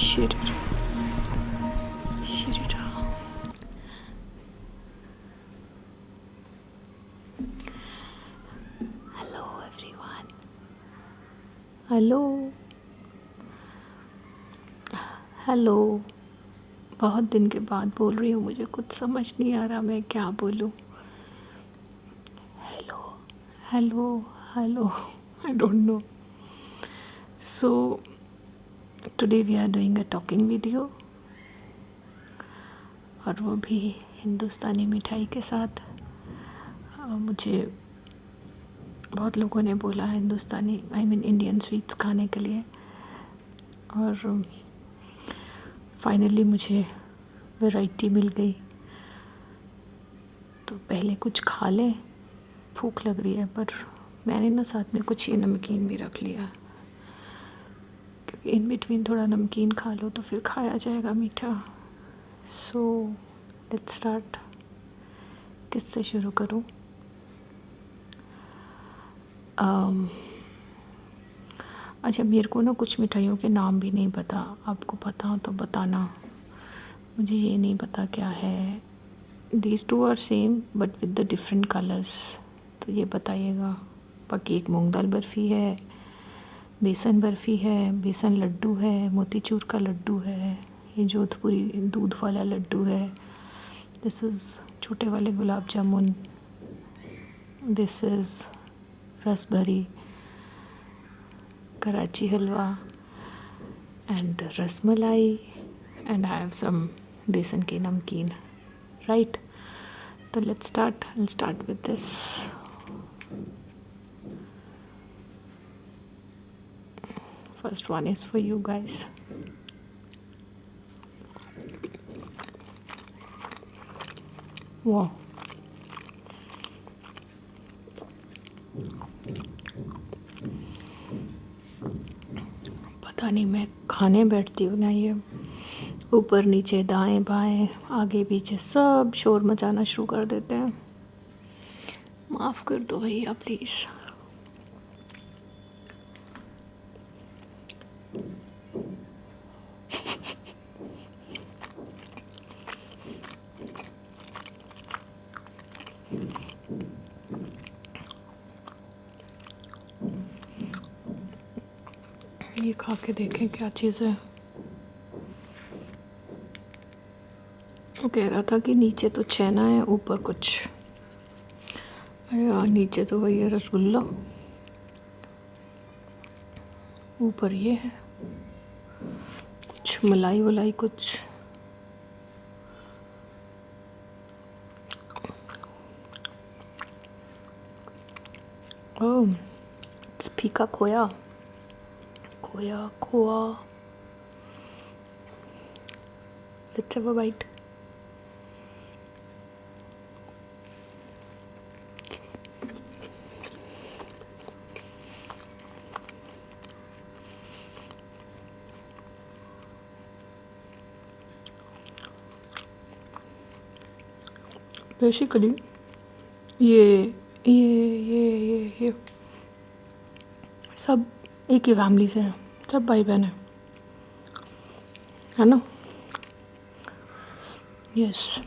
Shit. Shit. Hello everyone. Hello. बहुत दिन के बाद बोल रही हूँ, मुझे कुछ समझ नहीं आ रहा मैं क्या बोलूँ। Hello I don't know. So today we are doing a talking video, और वो भी हिंदुस्तानी मिठाई के साथ। मुझे बहुत लोगों ने बोला हिंदुस्तानी इंडियन स्वीट्स खाने के लिए, और फाइनली मुझे वैरायटी मिल गई। तो पहले कुछ खा लें, भूख लग रही है, पर मैंने ना साथ में कुछ ये नमकीन भी रख लिया, क्योंकि इन बिटवीन थोड़ा नमकीन खा लो तो फिर खाया जाएगा मीठा। So let's start. किससे शुरू करूं? अच्छा, मेरे को ना कुछ मिठाइयों के नाम भी नहीं पता, आपको पता हो तो बताना। मुझे ये नहीं पता क्या है। These two are same but with the different colours, तो ये बताइएगा। बाकी एक मूंग दाल बर्फ़ी है, बेसन बर्फ़ी है, बेसन लड्डू है, मोतीचूर का लड्डू है, ये जोधपुरी दूध वाला लड्डू है, दिस इज़ छोटे वाले gulab jamun, this is rasbhari, Karachi halwa and rasmalai, and I have some besan के नमकीन, राइट? तो let's start. I will start with this. First one is for you guys. Wow. पता नहीं, मैं खाने बैठती हूँ ना, ये ऊपर नीचे दाएं बाएं आगे पीछे सब शोर मचाना शुरू कर देते हैं। माफ़ कर दो भैया प्लीज़। ये खा के देखें क्या चीज़ है। वो कह रहा था कि नीचे तो छेना है, ऊपर कुछ, अरे यार नीचे तो वही है रसगुल्ला, ऊपर ये है कुछ मलाई वलाई कुछ। ओह, इट्स फीका khoya khoa. Let's have a bite. Basically ये सब एक ही फैमिली से हैं, सब भाई बहन है ना? यस।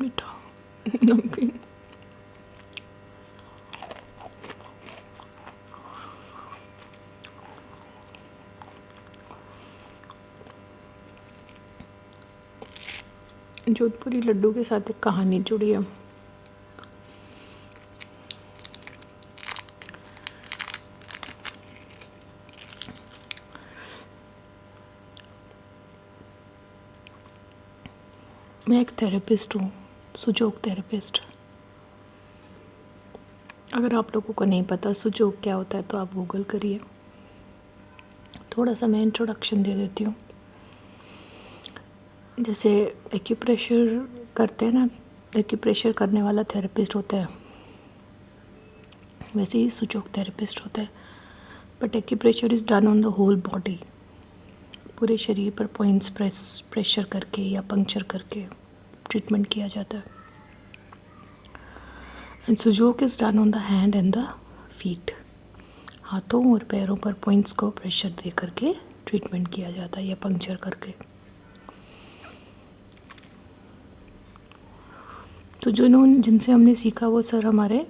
मीठा नमकीन। जोधपुरी लड्डू के साथ एक कहानी जुड़ी है। मैं एक थेरेपिस्ट हूँ, सुजोग थेरेपिस्ट। अगर आप लोगों को नहीं पता सुजोग क्या होता है तो आप गूगल करिए। थोड़ा सा मैं इंट्रोडक्शन दे देती हूँ। जैसे एक्यूप्रेशर करते हैं ना, एक्यूप्रेशर करने वाला थेरेपिस्ट होता है, वैसे ही सुजोग थेरेपिस्ट होता है, but acupressure is done on the whole body, पूरे शरीर पर पॉइंट्स प्रेशर करके या पंक्चर करके ट्रीटमेंट किया जाता है। And Su Jok is done on the hand and the feet, हाथों और पैरों पर पॉइंट्स को प्रेशर दे करके ट्रीटमेंट किया जाता है या पंक्चर करके। तो जिनसे हमने सीखा वो सर हमारे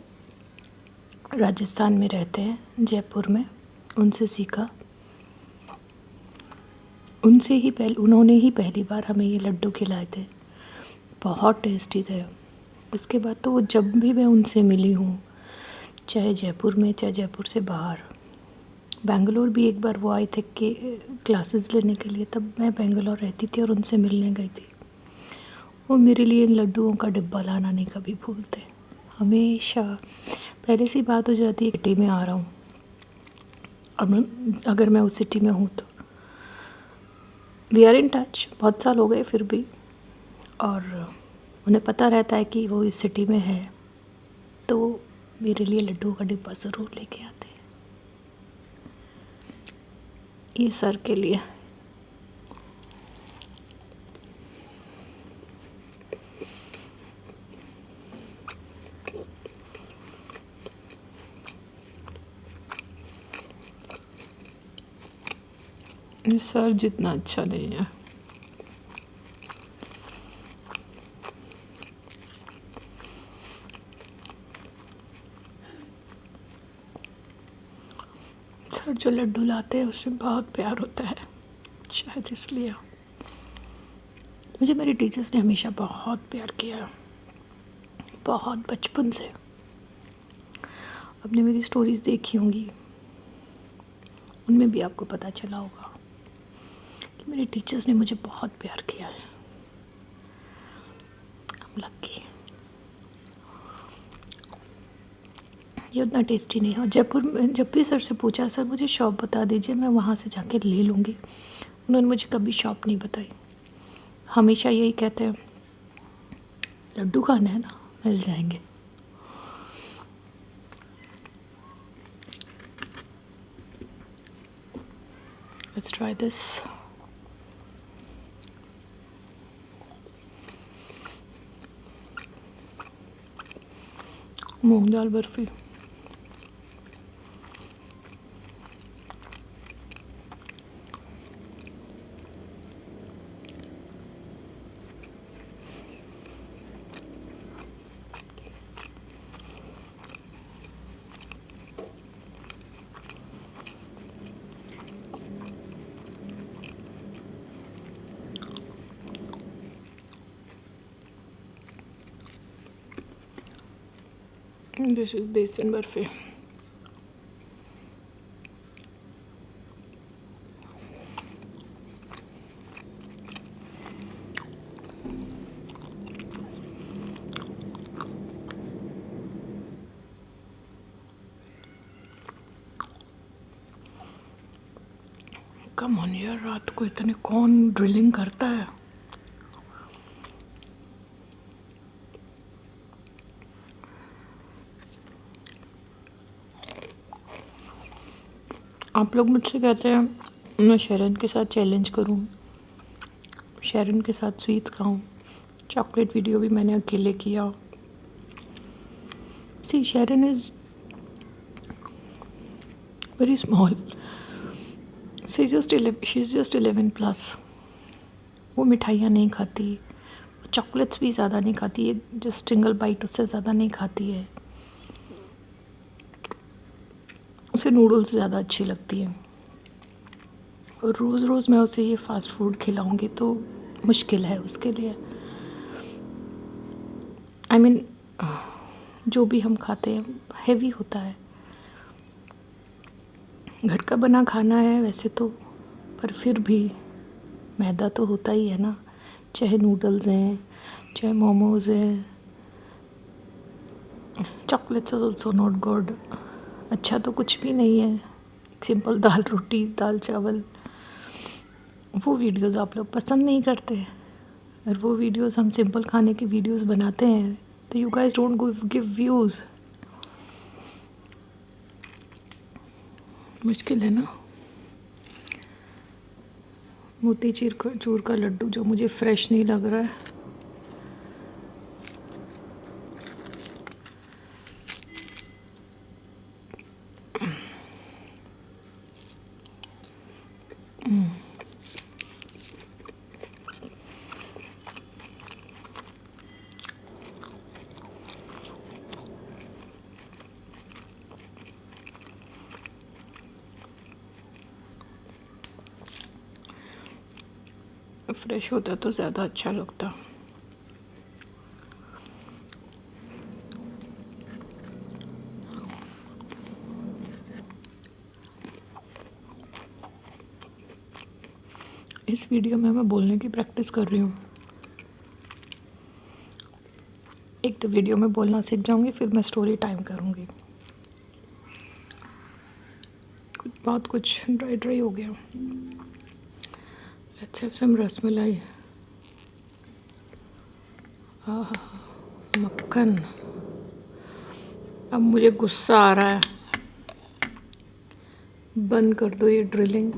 राजस्थान में रहते हैं, जयपुर में, उनसे सीखा। उन्होंने ही पहली बार हमें ये लड्डू खिलाए थे, बहुत टेस्टी थे। उसके बाद तो वो जब भी मैं उनसे मिली हूँ, चाहे जयपुर में चाहे जयपुर से बाहर, बेंगलोर भी एक बार वो आए थे कि क्लासेस लेने के लिए, तब मैं बेंगलोर रहती थी और उनसे मिलने गई थी। वो मेरे लिए इन लड्डुओं का डिब्बा लाना नहीं कभी भूलते, हमेशा। पहले से बात हो जाती है सिटी में आ रहा हूँ, अब अगर मैं उस सिटी में हूँ तो वी आर इन टच, बहुत साल हो गए फिर भी, और उन्हें पता रहता है कि वो इस सिटी में है, तो मेरे लिए लड्डुओं का डिब्बा ज़रूर लेके आते हैं। ये सर के लिए। सर जितना अच्छा नहीं है। सर जो लड्डू लाते हैं उसमें बहुत प्यार होता है, शायद इसलिए। मुझे मेरे टीचर्स ने हमेशा बहुत प्यार किया, बहुत बचपन से। आपने मेरी स्टोरीज़ देखी होंगी, उनमें भी आपको पता चला होगा कि मेरे टीचर्स ने मुझे बहुत प्यार किया है। I'm lucky। ये उतना टेस्टी नहीं है। जयपुर में जब भी सर से पूछा, सर मुझे शॉप बता दीजिए, मैं वहाँ से जाके ले लूँगी, उन्होंने मुझे कभी शॉप नहीं बताई। हमेशा यही कहते हैं, लड्डू खाना है ना, मिल जाएंगे। Let's try this। Moong dal barfi. This is besan barfi. Come on यार, रात को इतने कौन ड्रिलिंग करता है। आप लोग मुझसे कहते हैं मैं शेरन के साथ चैलेंज करूं, शेरन के साथ स्वीट्स खाऊं। चॉकलेट वीडियो भी मैंने अकेले किया। See Sharon is very small, she is just 11+। वो मिठाइयाँ नहीं खाती, वो चॉकलेट्स भी ज़्यादा नहीं खाती है, जस्ट सिंगल बाइट उससे ज़्यादा नहीं खाती है। उसे नूडल्स ज़्यादा अच्छी लगती हैं, और रोज़ रोज़ मैं उसे ये फ़ास्ट फूड खिलाऊंगी तो मुश्किल है उसके लिए। I mean, जो भी हम खाते हैं हेवी होता है। घर का बना खाना है वैसे तो, पर फिर भी मैदा तो होता ही है ना, चाहे नूडल्स हैं चाहे मोमोज़ हैं। Chocolates also not good. अच्छा तो कुछ भी नहीं है, सिंपल दाल रोटी दाल चावल। वो वीडियोज़ आप लोग पसंद नहीं करते, और वो वीडियोस हम सिंपल खाने की वीडियोस बनाते हैं तो you guys don't give views. मुश्किल है ना। मोती चूर का लड्डू जो मुझे फ्रेश नहीं लग रहा है। फ्रेश होता तो ज़्यादा अच्छा लगता। इस वीडियो में मैं बोलने की प्रैक्टिस कर रही हूँ। एक तो वीडियो में बोलना सीख जाऊँगी, फिर मैं स्टोरी टाइम करूँगी। बहुत कुछ ड्राई ड्राई हो गया। Let's have some rasmalai. आहा, मक्खन। अब मुझे गुस्सा आ रहा है। बंद कर दो ये ड्रिलिंग।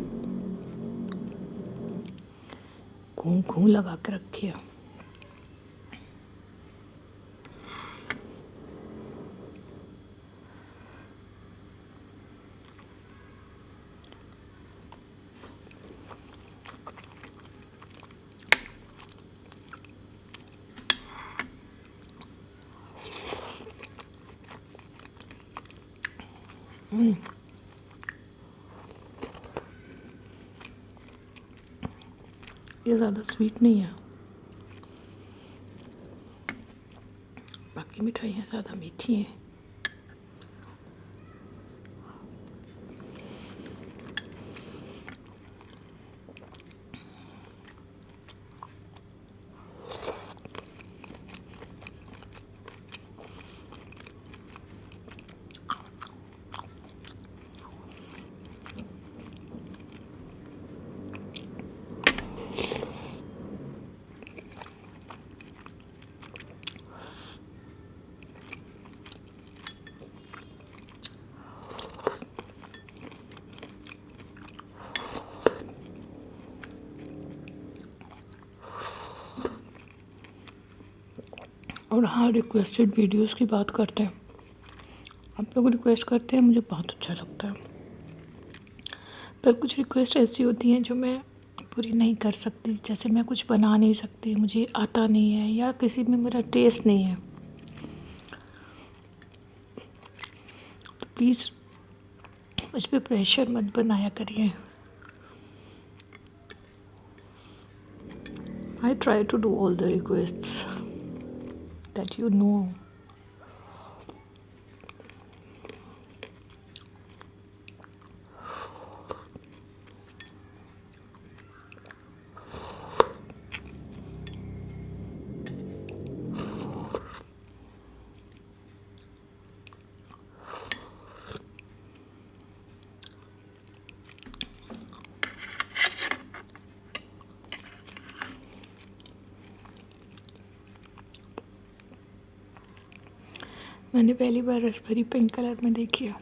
घूं घूं लगा के रखी है। ये ज़्यादा स्वीट नहीं है। बाकी मिठाइयाँ ज़्यादा मीठी हैं। और हाँ, रिक्वेस्टेड वीडियोस की बात करते हैं। आप लोग रिक्वेस्ट करते हैं, मुझे बहुत अच्छा लगता है। पर कुछ रिक्वेस्ट ऐसी होती हैं जो मैं पूरी नहीं कर सकती। जैसे मैं कुछ बना नहीं सकती, मुझे आता नहीं है, या किसी में मेरा टेस्ट नहीं है, तो प्लीज़ मुझ पर प्रेशर मत बनाया करिए। I try to do all the requests that you know. मैंने पहली बार रसभरी पिंक कलर में देखी है।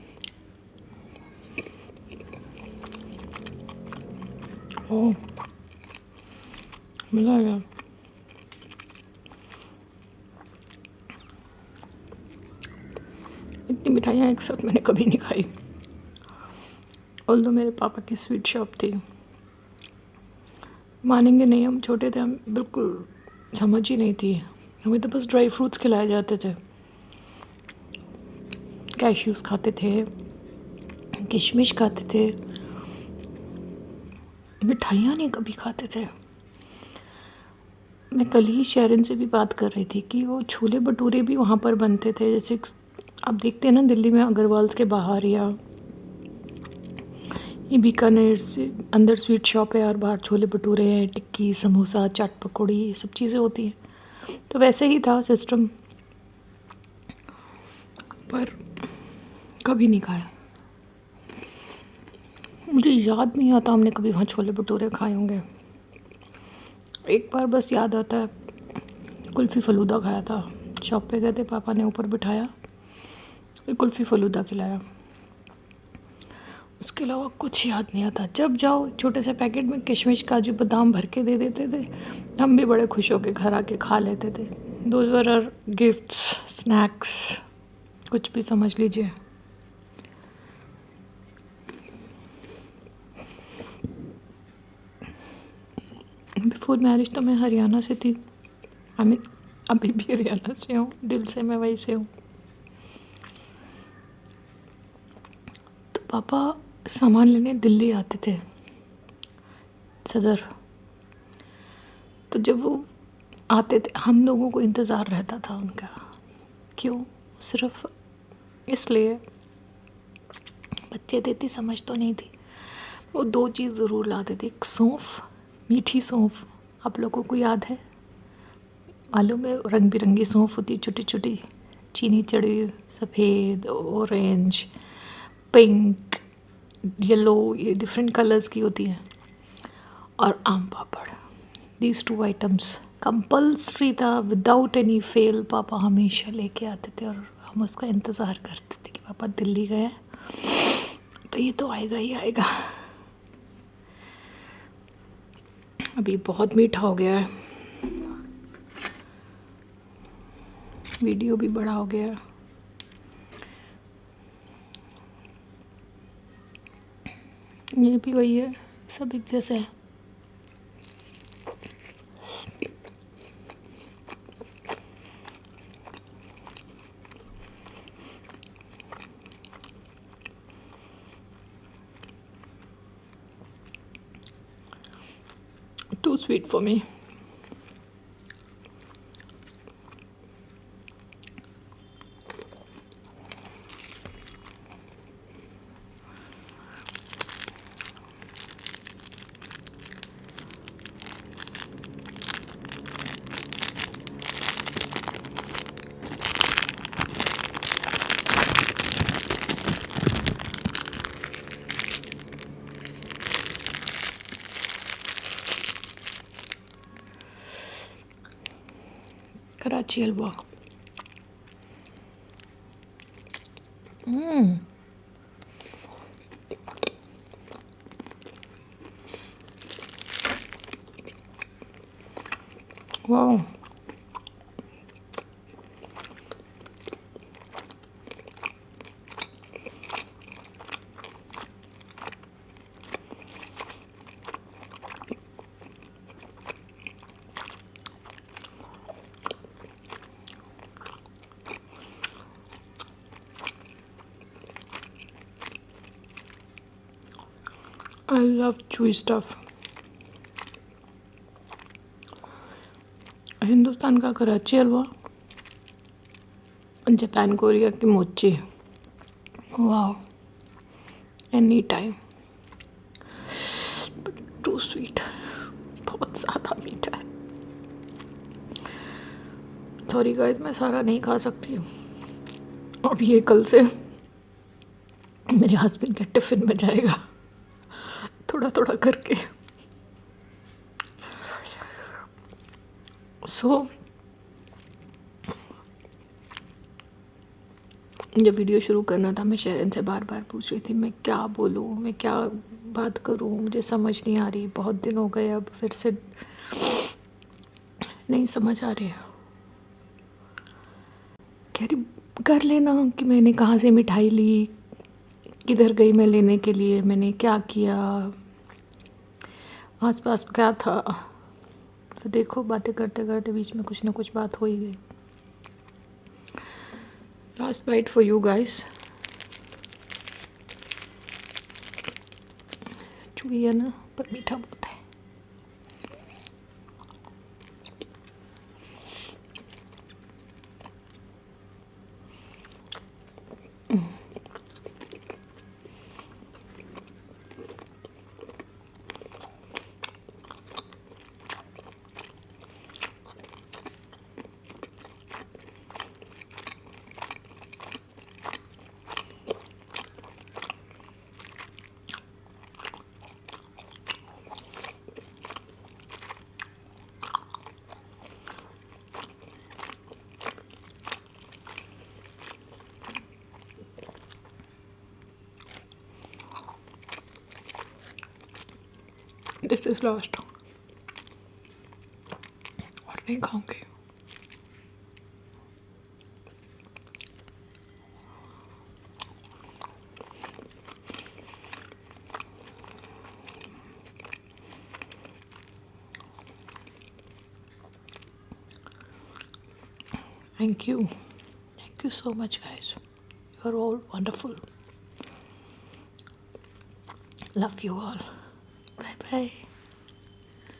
ओह, मज़ा आ गया। इतनी मिठाइयाँ एक साथ मैंने कभी नहीं खाई। ऑल्दो मेरे पापा की स्वीट शॉप थी। मानेंगे नहीं, हम छोटे थे, हम बिल्कुल समझ ही नहीं थी। हमें तो बस ड्राई फ्रूट्स खिलाए जाते थे। कैश्यूज़ खाते थे, किशमिश खाते थे, मिठाइयाँ नहीं कभी खाते थे। मैं कल ही शेरिन से भी बात कर रही थी कि वो छोले भटूरे भी वहाँ पर बनते थे। जैसे आप देखते हैं ना दिल्ली में अग्रवाल्स के बाहर, या ये बीकानेर से अंदर स्वीट शॉप है और बाहर छोले भटूरे हैं, टिक्की, समोसा, चाट पकौड़ी, ये सब चीज़ें होती हैं। तो वैसे ही था सिस्टम, पर कभी नहीं खाया। मुझे याद नहीं आता हमने कभी वहाँ छोले भटूरे खाए होंगे। एक बार बस याद आता है, कुल्फ़ी फ़लूदा खाया था। शॉप पे गए थे, पापा ने ऊपर बिठाया, फिर कुल्फ़ी फ़लूदा खिलाया। उसके अलावा कुछ याद नहीं आता। जब जाओ एक छोटे से पैकेट में किशमिश काजू बादाम भर के दे देते थे, हम भी बड़े खुश होकर घर आके खा लेते थे। Those were our gifts, snacks, कुछ भी समझ लीजिए। बिफोर मैरिज तो मैं हरियाणा से थी। अभी भी हरियाणा से हूँ, दिल से मैं वहीं से हूँ। तो पापा सामान लेने दिल्ली आते थे, सदर। तो जब वो आते थे, हम लोगों को इंतज़ार रहता था उनका। क्यों? सिर्फ इसलिए, बच्चे थे, इतनी समझ तो नहीं थी। वो दो चीज़ ज़रूर लाते थे, एक सौंफ, मीठी सौंफ। आप लोगों को याद है? मालूम है, रंग बिरंगी सौंफ होती, छोटी छोटी, चीनी चढ़ी, सफ़ेद, ऑरेंज, पिंक, येलो, ये डिफरेंट कलर्स की होती है। और आम पापड़, दीज टू आइटम्स कंपल्सरी था, विदाउट एनी फेल। पापा हमेशा लेके आते थे और हम उसका इंतज़ार करते थे कि पापा दिल्ली गए तो ये तो आएगा ही आएगा। अभी बहुत मीठा हो गया है, वीडियो भी बड़ा हो गया है। ये भी वही है, सब एक जैसे है। Too sweet for me. Karachi हलवा। वाह, I love chewy stuff. Hindustan का कराची हलवा, जापान कोरिया की मोची, वाह, एनी टाइम। टू स्वीट, बहुत ज़्यादा मीठा है। सॉरी गाइस, मैं सारा नहीं खा सकती। अब ये कल से मेरे हस्बैंड के टिफ़िन में जाएगा, थोड़ा थोड़ा करके। सो जब वीडियो शुरू करना था, मैं शेरन से बार बार पूछ रही थी मैं क्या बोलूँ, मैं क्या बात करूँ, मुझे समझ नहीं आ रही। बहुत दिन हो गए, अब फिर से नहीं समझ आ रही। कह रही कर लेना कि मैंने कहाँ से मिठाई ली, किधर गई मैं लेने के लिए, मैंने क्या किया, आसपास क्या था। तो देखो, बातें करते करते बीच में कुछ ना कुछ बात हो ही गई। Last bite for you guys. चुई है ना, पर मीठा बहुत है। दिस इज लास्ट और नहीं खाऊंगी. Thank you. Thank you so much, guys. You're all wonderful. Love you all. Bye bye.